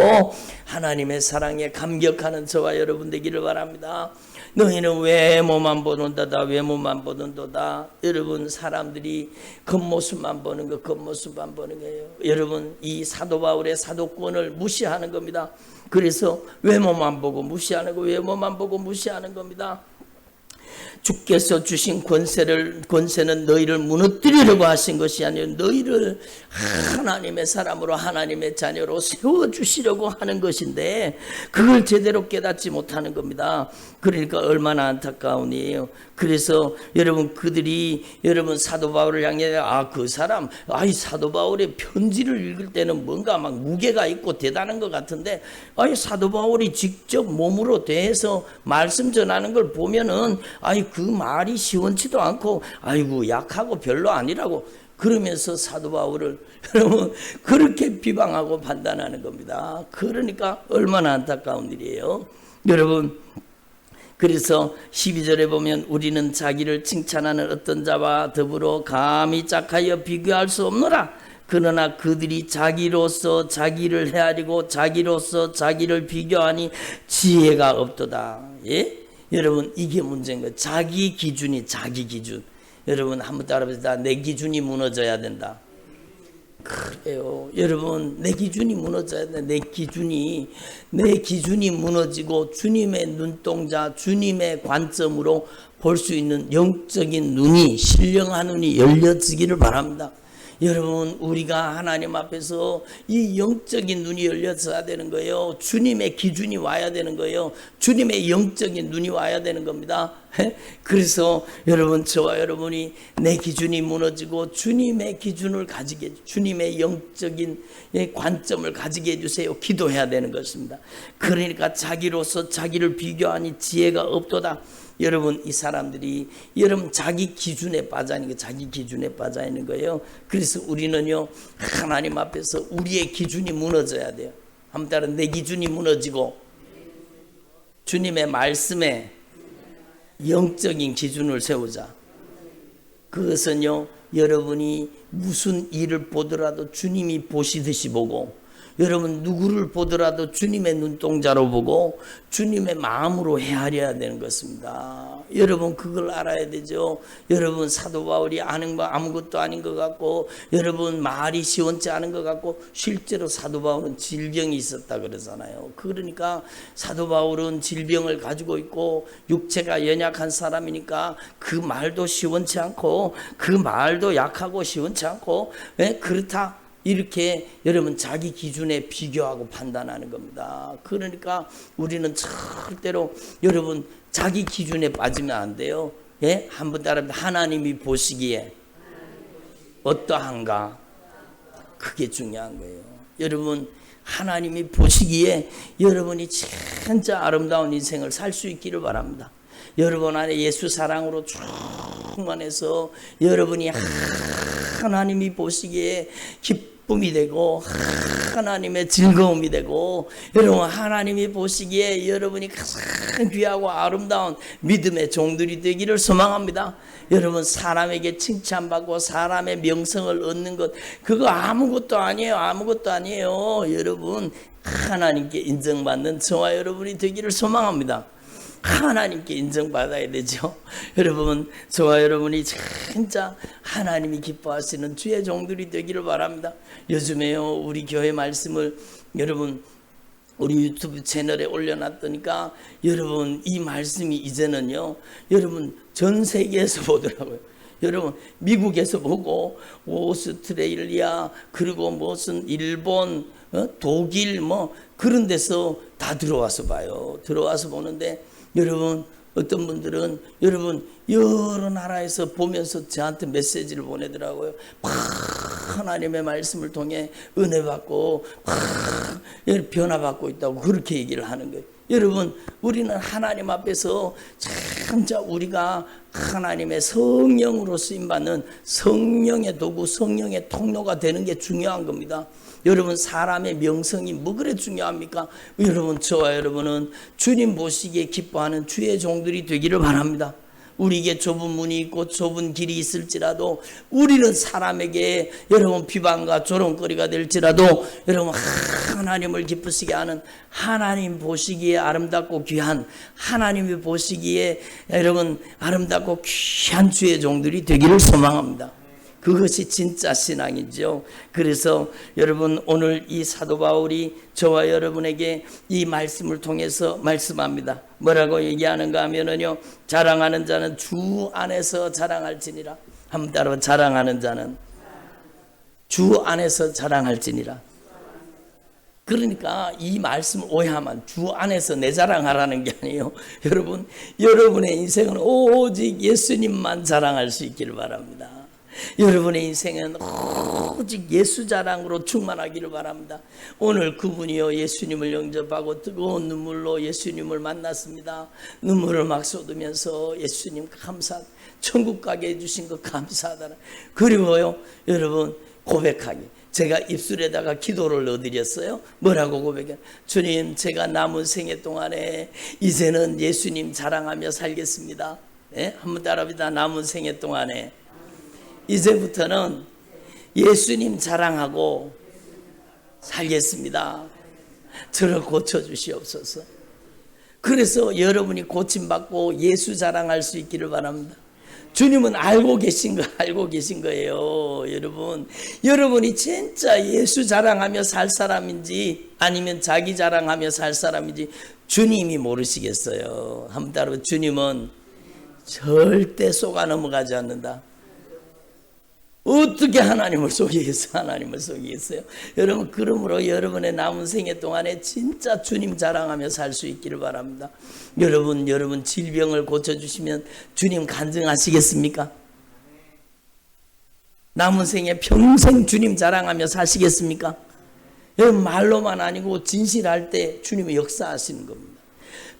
하나님의 사랑에 감격하는 저와 여러분 되기를 바랍니다. 너희는 외모만 보는도다, 외모만 보는도다. 여러분, 사람들이 겉모습만 보는 거, 겉모습만 보는 거예요. 여러분, 이 사도 바울의 사도권을 무시하는 겁니다. 그래서 외모만 보고 무시하는 거, 외모만 보고 무시하는 겁니다. 주께서 주신 권세는 너희를 무너뜨리려고 하신 것이 아니라 너희를 하나님의 사람으로, 하나님의 자녀로 세워주시려고 하는 것인데 그걸 제대로 깨닫지 못하는 겁니다. 그러니까 얼마나 안타까우니에요. 그래서 여러분, 그들이 여러분 사도 바울을 향해 그 사람, 이 사도 바울의 편지를 읽을 때는 뭔가 막 무게가 있고 대단한 것 같은데, 사도 바울이 직접 몸으로 대해서 말씀 전하는 걸 보면은 그 말이 시원치도 않고 아이고 약하고 별로 아니라고, 그러면서 사도 바울을 여러분 그렇게 비방하고 판단하는 겁니다. 그러니까 얼마나 안타까운 일이에요. 여러분, 그래서 12절에 보면 우리는 자기를 칭찬하는 어떤 자와 더불어 감히 짝하여 비교할 수 없노라. 그러나 그들이 자기로서 자기를 헤아리고 자기로서 자기를 비교하니 지혜가 없도다. 예? 여러분, 이게 문제인 거예요. 자기 기준이 자기 기준. 여러분 한번 따라해보세요. 내 기준이 무너져야 된다. 그래요. 여러분, 내 기준이 무너져야 돼. 내 기준이 무너지고 주님의 눈동자, 주님의 관점으로 볼 수 있는 영적인 눈이, 신령한 눈이 열려지기를 바랍니다. 여러분, 우리가 하나님 앞에서 이 영적인 눈이 열려져야 되는 거예요. 주님의 기준이 와야 되는 거예요. 주님의 영적인 눈이 와야 되는 겁니다. 그래서 여러분, 저와 여러분이 내 기준이 무너지고 주님의 기준을 가지게, 주님의 영적인 관점을 가지게 해주세요. 기도해야 되는 것입니다. 그러니까 자기로서 자기를 비교하니 지혜가 없도다. 여러분, 이 사람들이 여러분 자기 기준에 빠져 있는 게, 자기 기준에 빠져 있는 거예요. 그래서 우리는요, 하나님 앞에서 우리의 기준이 무너져야 돼요. 한번 따라 내 기준이 무너지고 주님의 말씀에 영적인 기준을 세우자. 그것은요, 여러분이 무슨 일을 보더라도 주님이 보시듯이 보고, 여러분 누구를 보더라도 주님의 눈동자로 보고 주님의 마음으로 헤아려야 되는 것입니다. 여러분 그걸 알아야 되죠. 여러분 사도 바울이 아는 거 아무것도 아닌 것 같고, 여러분 말이 시원치 않은 것 같고, 실제로 사도 바울은 질병이 있었다 그러잖아요. 그러니까 사도 바울은 질병을 가지고 있고 육체가 연약한 사람이니까 그 말도 시원치 않고, 그 말도 약하고 시원치 않고, 그렇다 이렇게 여러분 자기 기준에 비교하고 판단하는 겁니다. 그러니까 우리는 절대로 여러분 자기 기준에 빠지면 안 돼요. 예? 한번 따라 하나님이 보시기에 어떠한가? 그게 중요한 거예요. 여러분 하나님이 보시기에 여러분이 진짜 아름다운 인생을 살 수 있기를 바랍니다. 여러분 안에 예수 사랑으로 충만해서 여러분이 하나님이 보시기에 기쁨이 되고 하나님의 즐거움이 되고, 여러분 하나님이 보시기에 여러분이 가장 귀하고 아름다운 믿음의 종들이 되기를 소망합니다. 여러분 사람에게 칭찬받고 사람의 명성을 얻는 것, 그거 아무것도 아니에요. 아무것도 아니에요. 여러분 하나님께 인정받는 저와 여러분이 되기를 소망합니다. 하나님께 인정받아야 되죠. 여러분 저와 여러분이 진짜 하나님이 기뻐하시는 주의 종들이 되기를 바랍니다. 요즘에요 우리 교회 말씀을 여러분 우리 유튜브 채널에 올려놨더니까 여러분 이 말씀이 이제는요 여러분 전 세계에서 보더라고요. 여러분 미국에서 보고 오스트레일리아 그리고 무슨 일본 독일 뭐 그런 데서 다 들어와서 봐요. 들어와서 보는데 여러분 어떤 분들은 여러분 여러 나라에서 보면서 저한테 메시지를 보내더라고요. 하나님의 말씀을 통해 은혜 받고 변화받고 있다고 그렇게 얘기를 하는 거예요. 여러분 우리는 하나님 앞에서 진짜 우리가 하나님의 성령으로 쓰임받는 성령의 도구, 성령의 통로가 되는 게 중요한 겁니다. 여러분 사람의 명성이 뭐 그래 중요합니까? 여러분 저와 여러분은 주님 보시기에 기뻐하는 주의 종들이 되기를 바랍니다. 우리에게 좁은 문이 있고 좁은 길이 있을지라도 우리는 사람에게 여러분 비방과 조롱거리가 될지라도 여러분 하나님을 기쁘시게 하는, 하나님 보시기에 아름답고 귀한, 하나님이 보시기에 여러분 아름답고 귀한 주의 종들이 되기를 소망합니다. 그것이 진짜 신앙이죠. 그래서 여러분 오늘 이 사도 바울이 저와 여러분에게 이 말씀을 통해서 말씀합니다. 뭐라고 얘기하는가 하면은요, 자랑하는 자는 주 안에서 자랑할지니라. 한번 따라 자랑하는 자는 주 안에서 자랑할지니라. 그러니까 이 말씀을 오해하면 주 안에서 내 자랑하라는 게 아니에요. 여러분 여러분의 인생은 오직 예수님만 자랑할 수 있기를 바랍니다. 여러분의 인생은 오직 예수 자랑으로 충만하기를 바랍니다. 오늘 그분이요 예수님을 영접하고 뜨거운 눈물로 예수님을 만났습니다. 눈물을 막 쏟으면서 예수님 감사, 천국 가게 해주신 것 감사하다. 그리고요 여러분 고백하기, 제가 입술에다가 기도를 넣어드렸어요. 뭐라고 고백해? 주님 제가 남은 생애 동안에 이제는 예수님 자랑하며 살겠습니다. 네? 한번 따라합니다. 남은 생애 동안에 이제부터는 예수님 자랑하고 살겠습니다. 저를 고쳐주시옵소서. 그래서 여러분이 고침받고 예수 자랑할 수 있기를 바랍니다. 주님은 알고 계신 거예요. 여러분이 진짜 예수 자랑하며 살 사람인지 아니면 자기 자랑하며 살 사람인지 주님이 모르시겠어요. 한번 따라 주님은 절대 속아 넘어가지 않는다. 어떻게 하나님을 속이겠어요? 여러분 그러므로 여러분의 남은 생애 동안에 진짜 주님 자랑하며 살 수 있기를 바랍니다. 여러분 질병을 고쳐주시면 주님 간증하시겠습니까? 남은 생에 평생 주님 자랑하며 사시겠습니까? 여러분 말로만 아니고 진실할 때 주님이 역사하시는 겁니다.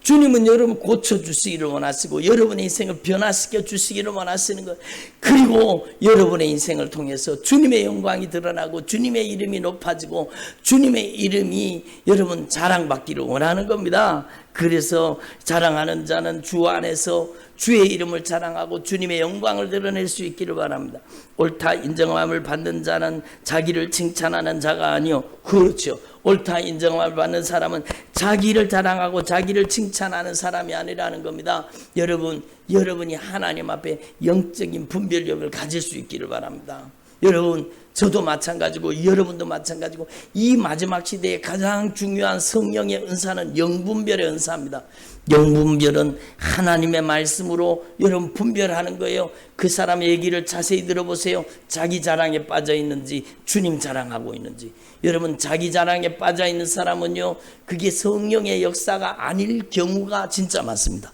주님은 여러분 고쳐주시기를 원하시고 여러분의 인생을 변화시켜 주시기를 원하시는 것. 그리고 여러분의 인생을 통해서 주님의 영광이 드러나고 주님의 이름이 높아지고 주님의 이름이 여러분 자랑받기를 원하는 겁니다. 그래서 자랑하는 자는 주 안에서 주의 이름을 자랑하고 주님의 영광을 드러낼 수 있기를 바랍니다. 옳다 인정함을 받는 자는 자기를 칭찬하는 자가 아니요. 그렇죠. 옳다 인정함을 받는 사람은 자기를 자랑하고 자기를 칭찬하는 사람이 아니라는 겁니다. 여러분이 하나님 앞에 영적인 분별력을 가질 수 있기를 바랍니다. 여러분, 저도 마찬가지고 여러분도 마찬가지고 이 마지막 시대에 가장 중요한 성령의 은사는 영분별의 은사입니다. 영분별은 하나님의 말씀으로 여러분 분별하는 거예요. 그 사람의 얘기를 자세히 들어보세요. 자기 자랑에 빠져 있는지 주님 자랑하고 있는지. 여러분, 자기 자랑에 빠져 있는 사람은요, 그게 성령의 역사가 아닐 경우가 진짜 많습니다.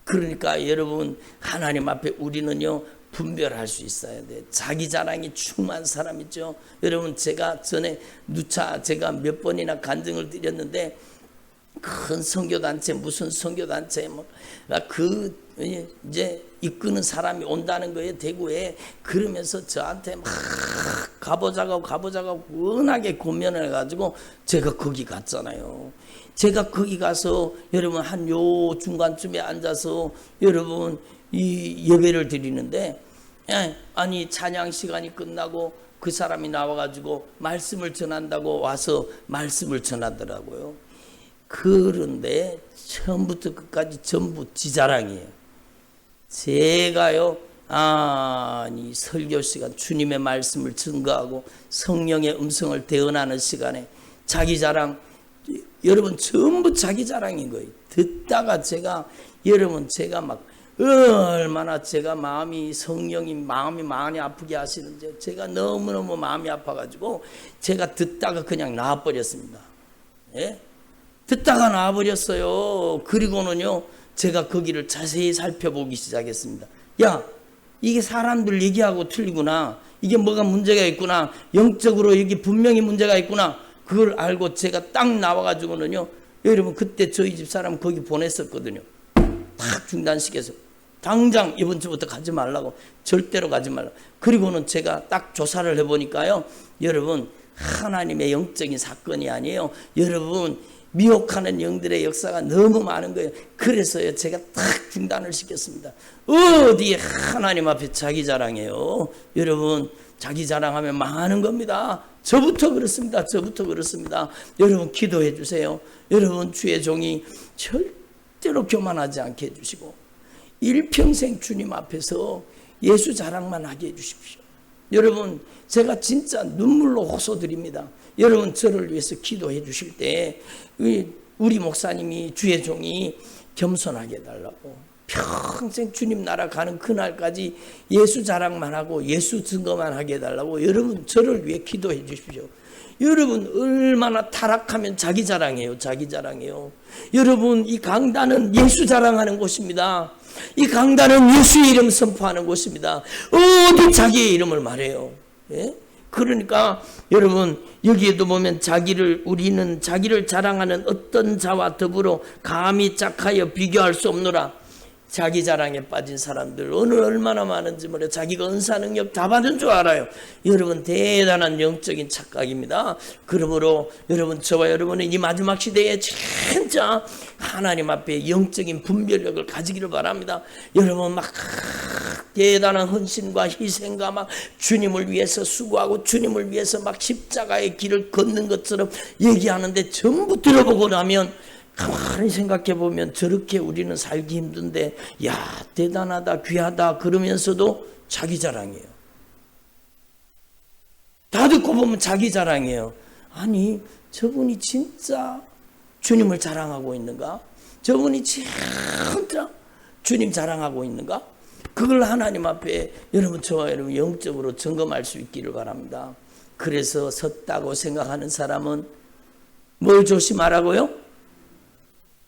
그러니까 여러분, 하나님 앞에 우리는요 분별할 수 있어야 돼. 자기 자랑이 충만한 사람 있죠. 여러분, 제가 전에 누차 제가 몇 번이나 간증을 드렸는데, 큰 선교단체, 무슨 선교단체, 이제 이끄는 사람이 온다는 거예요, 대구에. 그러면서 저한테 막 가보자고 워낙에 고민을 해가지고 제가 거기 갔잖아요. 제가 거기 가서 여러분 한 요 중간쯤에 앉아서 여러분 이 예배를 드리는데, 아니 찬양 시간이 끝나고 그 사람이 나와가지고 말씀을 전한다고 와서 말씀을 전하더라고요. 그런데 처음부터 끝까지 전부 지 자랑이에요. 제가요, 아니 설교 시간 주님의 말씀을 증거하고 성령의 음성을 대언하는 시간에 자기 자랑, 여러분 전부 자기 자랑인 거예요. 듣다가 제가 막 얼마나 제가 성령이 마음이 많이 아프게 하시는지 제가 너무너무 마음이 아파가지고 제가 듣다가 그냥 나와버렸습니다. 예? 듣다가 나와버렸어요. 그리고는요, 제가 거기를 자세히 살펴보기 시작했습니다. 야, 이게 사람들 얘기하고 틀리구나. 이게 뭐가 문제가 있구나. 영적으로 여기 분명히 문제가 있구나. 그걸 알고 제가 딱 나와가지고는요, 여러분 그때 저희 집 사람 거기 보냈었거든요. 딱 중단시켜서 당장 이번 주부터 가지 말라고, 절대로 가지 말라고. 그리고는 제가 딱 조사를 해보니까요, 여러분 하나님의 영적인 사건이 아니에요. 여러분 미혹하는 영들의 역사가 너무 많은 거예요. 그래서요 제가 딱 중단을 시켰습니다. 어디에 하나님 앞에 자기 자랑해요. 여러분 자기 자랑하면 망하는 겁니다. 저부터 그렇습니다. 여러분 기도해 주세요. 여러분 주의 종이 절대로 교만하지 않게 해주시고 일평생 주님 앞에서 예수 자랑만 하게 해주십시오. 여러분 제가 진짜 눈물로 호소드립니다. 여러분 저를 위해서 기도해 주실 때 우리 목사님이 주의 종이 겸손하게 해달라고, 평생 주님 나라 가는 그날까지 예수 자랑만 하고 예수 증거만 하게 해달라고 여러분 저를 위해 기도해 주십시오. 여러분 얼마나 타락하면 자기 자랑해요. 여러분 이 강단은 예수 자랑하는 곳입니다. 이 강단은 예수의 이름 선포하는 곳입니다. 어디 자기의 이름을 말해요. 예? 그러니까 여러분 여기에도 보면 우리는 자기를 자랑하는 어떤 자와 더불어 감히 짝하여 비교할 수 없노라. 자기 자랑에 빠진 사람들 오늘 얼마나 많은지 몰라요. 자기가 은사 능력 다 받은 줄 알아요. 여러분 대단한 영적인 착각입니다. 그러므로 여러분 저와 여러분은 이 마지막 시대에 진짜 하나님 앞에 영적인 분별력을 가지기를 바랍니다. 여러분 막 대단한 헌신과 희생과 막 주님을 위해서 수고하고 주님을 위해서 막 십자가의 길을 걷는 것처럼 얘기하는데 전부 들어보고 나면 가만히 생각해 보면 저렇게 우리는 살기 힘든데 야 대단하다 귀하다 그러면서도 자기 자랑이에요. 다 듣고 보면 자기 자랑이에요. 아니 저분이 진짜 주님을 자랑하고 있는가? 저분이 진짜 주님 자랑하고 있는가? 그걸 하나님 앞에 여러분 저와 여러분 영적으로 점검할 수 있기를 바랍니다. 그래서 섰다고 생각하는 사람은 뭘 조심하라고요?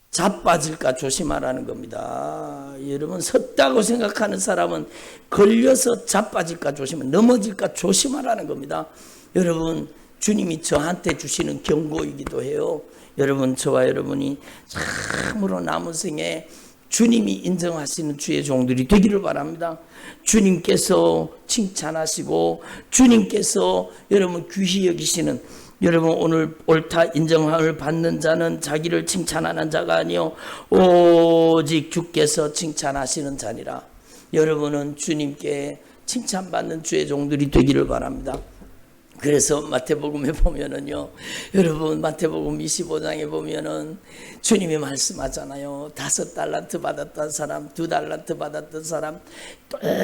자빠질까 조심하라는 겁니다. 여러분 섰다고 생각하는 사람은 걸려서 자빠질까 넘어질까 조심하라는 겁니다. 여러분 주님이 저한테 주시는 경고이기도 해요. 여러분, 저와 여러분이 참으로 남은 생에 주님이 인정하시는 주의 종들이 되기를 바랍니다. 주님께서 칭찬하시고 주님께서 여러분 귀히 여기시는, 여러분 오늘 옳다 인정함을 받는 자는 자기를 칭찬하는 자가 아니요 오직 주께서 칭찬하시는 자니라. 여러분은 주님께 칭찬받는 주의 종들이 되기를 바랍니다. 그래서 마태복음에 보면은요, 여러분 마태복음 25장에 보면은 주님이 말씀하잖아요. 5달란트 받았던 사람, 2달란트 받았던 사람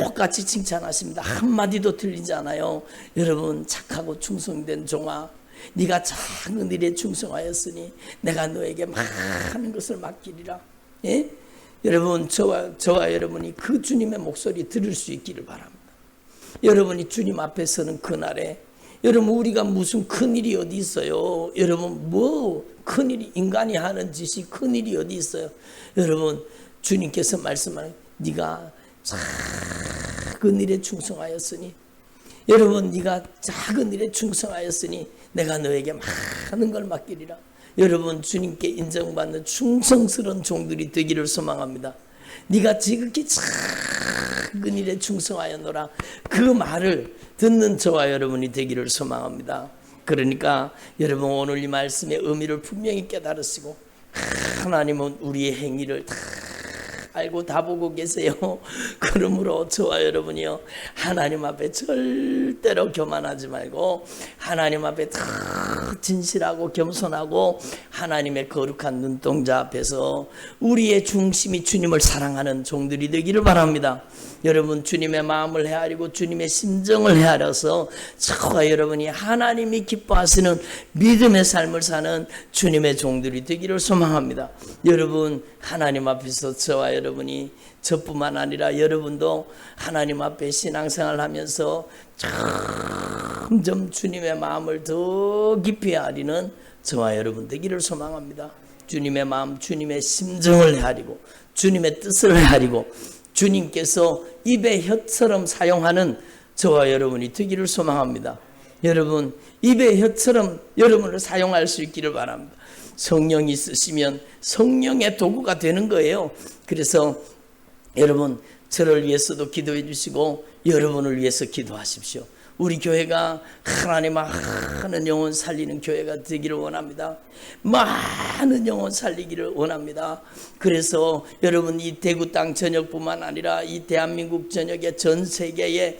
똑같이 칭찬하십니다. 한마디도 틀리지 않아요. 여러분, 착하고 충성된 종아, 네가 작은 일에 충성하였으니 내가 너에게 많은 것을 맡기리라. 예? 여러분, 저와 여러분이 그 주님의 목소리 들을 수 있기를 바랍니다. 여러분이 주님 앞에 서는 그날에, 여러분 우리가 무슨 큰일이 어디 있어요? 여러분 뭐 큰일이, 인간이 하는 짓이 큰일이 어디 있어요? 여러분, 주님께서 말씀하는, 네가 작은 일에 충성하였으니, 여러분 네가 작은 일에 충성하였으니 내가 너에게 많은 걸 맡기리라. 여러분, 주님께 인정받는 충성스러운 종들이 되기를 소망합니다. 네가 지극히 작은 일에 충성하였노라, 그 말을 듣는 저와 여러분이 되기를 소망합니다. 그러니까 여러분, 오늘 이 말씀의 의미를 분명히 깨달으시고, 하나님은 우리의 행위를 다 알고 다 보고 계세요. 그러므로 저와 여러분이요, 하나님 앞에 절대로 교만하지 말고 하나님 앞에 다 진실하고 겸손하고 하나님의 거룩한 눈동자 앞에서 우리의 중심이 주님을 사랑하는 종들이 되기를 바랍니다. 여러분, 주님의 마음을 헤아리고 주님의 심정을 헤아려서 저와 여러분이 하나님이 기뻐하시는 믿음의 삶을 사는 주님의 종들이 되기를 소망합니다. 여러분, 하나님 앞에서 저와 여러분이, 저뿐만 아니라 여러분도 하나님 앞에 신앙생활 하면서 점점 주님의 마음을 더 깊이 헤아리는 저와 여러분 되기를 소망합니다. 주님의 마음, 주님의 심정을 헤아리고 주님의 뜻을 헤아리고 주님께서 입의 혀처럼 사용하는 저와 여러분이 되기를 소망합니다. 여러분, 입의 혀처럼 여러분을 사용할 수 있기를 바랍니다. 성령이 있으시면 성령의 도구가 되는 거예요. 그래서 여러분, 저를 위해서도 기도해 주시고 여러분을 위해서 기도하십시오. 우리 교회가 하나님 많은 영혼 살리는 교회가 되기를 원합니다. 많은 영혼 살리기를 원합니다. 그래서 여러분, 이 대구 땅 전역뿐만 아니라 이 대한민국 전역의 전 세계에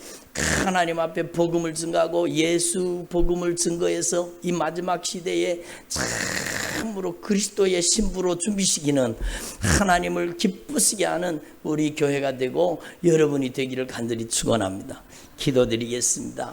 하나님 앞에 복음을 증거하고 예수 복음을 증거해서 이 마지막 시대에 참으로 그리스도의 신부로 준비시키는, 하나님을 기쁘시게 하는 우리 교회가 되고 여러분이 되기를 간절히 축원합니다. 기도드리겠습니다.